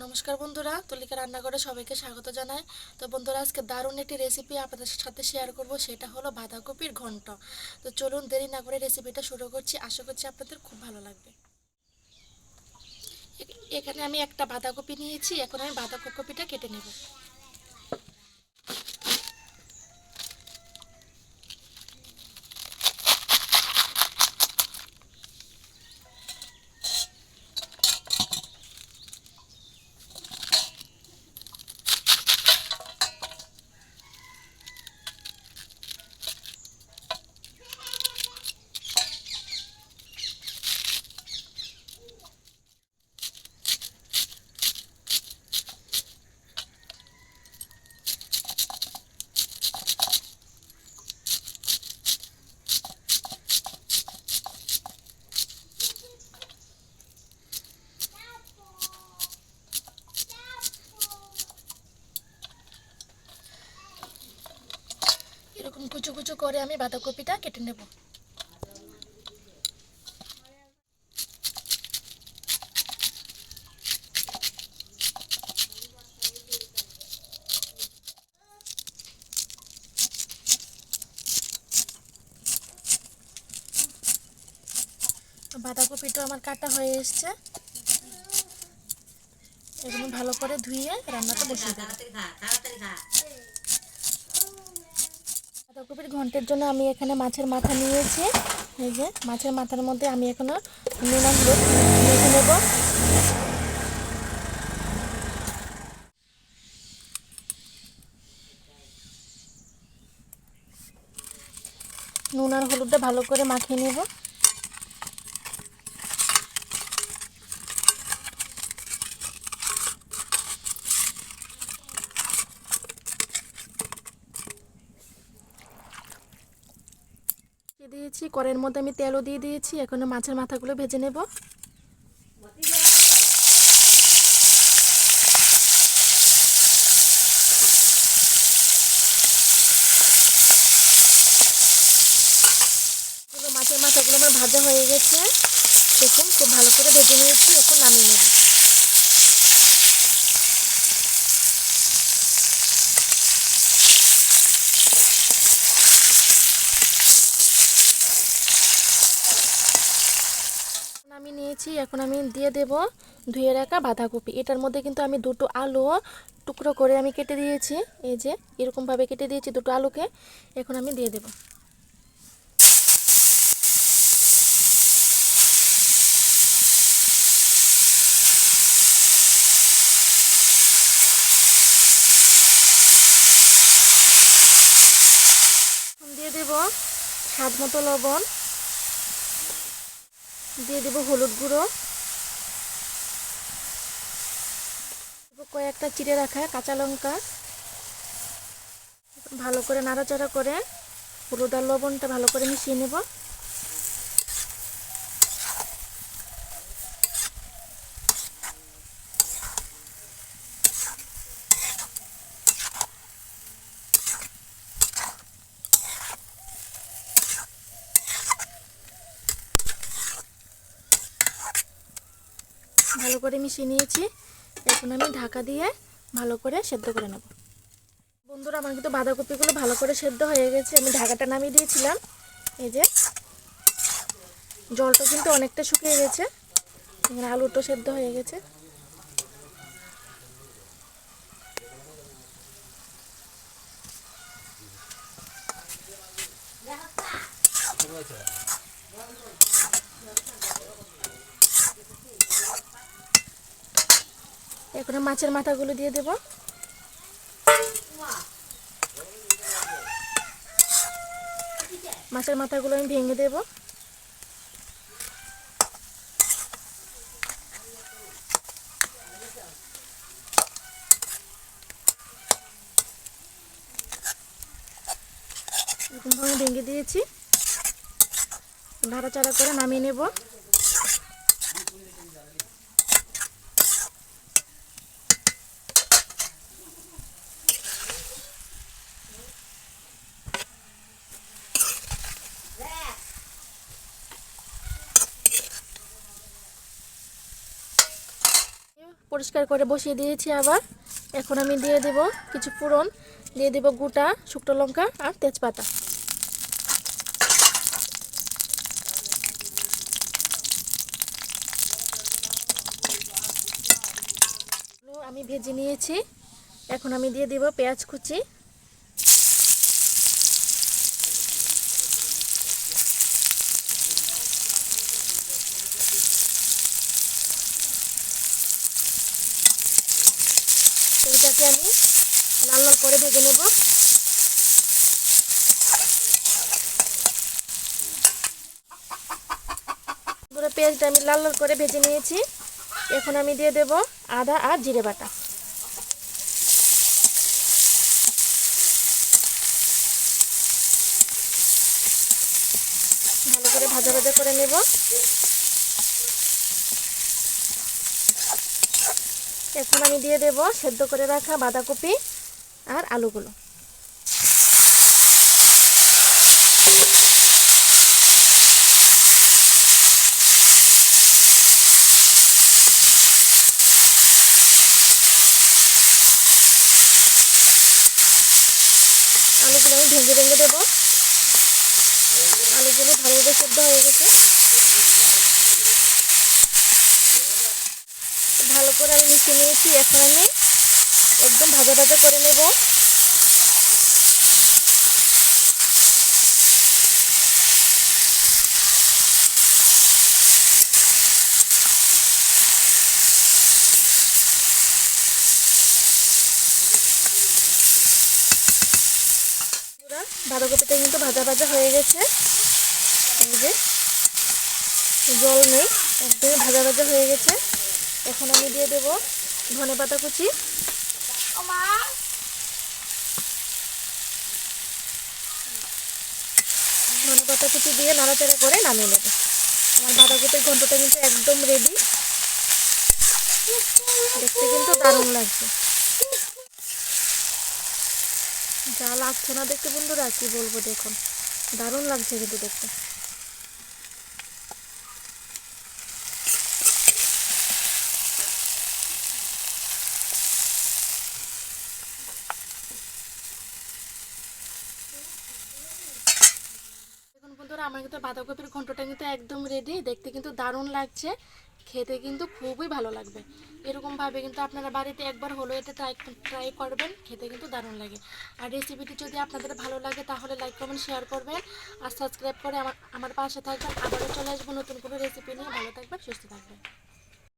নমস্কার বন্ধুরা, তুলিকা রান্নাঘরে সবাইকে স্বাগত জানাই। তো বন্ধুরা, আজকে দারুণ একটি রেসিপি আপনাদের সাথে শেয়ার করব, সেটা হলো বাঁধাকপির ঘন্ট। তো চলুন দেরি না করে রেসিপিটা শুরু করছি। আশা করছি আপনাদের খুব ভালো লাগবে। এখানে আমি একটা বাঁধাকপি নিয়েছি। এখন আমি বাঁধাকপিটা কেটে নেব। এরকম কুচো কুচো করে আমি বাঁধাকপিটা কেটে নেব। বাঁধাকপিটা আমার কাটা হয়ে এসছে। এগুলো ভালো করে ধুয়ে রান্নাটা বসিয়ে দেব। বাঁধাকপির ঘন্টের জন্য আমি এখানে মাছের মাথা নিয়েছি। এই যে মাছের মাথার মধ্যে আমি এখনো নুন হলুদ মেখে নেব। নুন আর হলুদটা ভালো করে মাখিয়ে নেব। দিয়েছি কড়াইয়ের মধ্যে আমি তেলও দিয়ে দিয়েছি। এখন মাছের মাথাগুলো ভেজে নেব। মাছের মাথাগুলো আমার ভাজা হয়ে গেছে। দেখুন খুব ভালো করে ভেজে নিয়েছি। এখন নামিয়ে নেব। আমি নিয়েছি। এখন আমি দিয়ে দেব ধুয়ে রাখা বাঁধাকপি। এটার মধ্যে কিন্তু আমি দুটো আলু টুকরো করে আমি কেটে দিয়েছি। এই যে এরকমভাবে কেটে দিয়েছি দুটো আলুকে। এখন আমি দিয়ে দেব। দিয়ে দেব স্বাদ মতো লবণ, দিয়ে দেব হলুদ গুঁড়ো, কয়েকটা চিড়ে রাখা কাঁচা লঙ্কা। ভালো করে নাড়াচাড়া করে হলুদ আর লবণটা ভালো করে মিশিয়ে নেব। ভালো করে মিশিয়ে নিয়েছি। এখন আমি ঢাকা দিয়ে ভালো করে সেদ্ধ করে নেব। বন্ধুরা, আমার কিন্তু বাঁধাকপিগুলো ভালো করে সেদ্ধ হয়ে গেছে। আমি ঢাকাটা নামিয়ে দিয়েছিলাম। এই যে জলটা কিন্তু অনেকটা শুকিয়ে গেছে। এখানে আলুটা সেদ্ধ হয়ে গেছে। এখন মাছের মাথাগুলো দিয়ে দেব। মাছের মাথাগুলো আমি ভেঙে দেব। এরকমভাবে ভেঙে দিয়েছি। নাড়াচাড়া করে নামিয়ে নেব। পরিষ্কার করে বসিয়ে দিয়েছি আবার। এখন আমি দিয়ে দেব কিছু ফোড়ন, দিয়ে দেব গোটা শুকনো লঙ্কা আর তেজপাতা। আমি ভেজে নিয়েছি। এখন আমি দিয়ে দেব পেঁয়াজ কুচি, এটাকে আমি লাল লাল করে ভেজে নেব। পুরো পেঁয়াজটা আমি লাল লাল করে ভেজে নিয়েছি। এখন আমি দিয়ে দেব আদা আর জিরে বাটা। ভালো করে ভাজা ভাজা করে নেব। এখন আমি দিয়ে দেব সেদ্ধ করে রাখা বাঁধাকপি আর আলুগুলো। আলুগুলো আমি ভেঙে ভেঙে দেবো। আলুগুলো ভালোভাবে সেদ্ধ হয়ে গেছে। ভালো করে আমি মিশিয়ে নিয়েছি। এখন আমি একদম ভাজা ভাজা করে নেব। বাঁধাকপিটা কিন্তু ভাজা ভাজা হয়ে গেছে। এই যে জল নেই, একদমই ভাজা ভাজা হয়ে গেছে। এখন আমি দিয়ে দেব ধনেপাতা কুচি, ধনেপাতা কুচি দিয়ে নাড়াচাড়া করে নামিয়ে নেব। আমার বাঁধাকপির ঘন্টটা কিন্তু একদম রেডি। দেখতে কিন্তু দারুণ লাগছে। যা লাগছে না দেখতে বন্ধুরা, কি বলবো, দেখুন দারুণ লাগছে কিন্তু দেখতে। দেখুন বন্ধুরা, আমার কিন্তু বাঁধাকপির ঘন্টটা কিন্তু একদম রেডি। দেখতে কিন্তু দারুণ লাগছে, খেতে কিন্তু খুবই ভালো লাগবে। এরকমভাবে কিন্তু আপনারা বাড়িতে একবার হলো এটা ট্রাই করবেন, খেতে কিন্তু দারুণ লাগে। আর রেসিপিটি যদি আপনাদের ভালো লাগে তাহলে লাইক কমেন্ট শেয়ার করবেন আর সাবস্ক্রাইব করে আমার পাশে থাকবেন। আবারও চলে আসবো নতুন কোনো রেসিপি নিয়ে। ভালো থাকবেন, সুস্থ থাকবেন।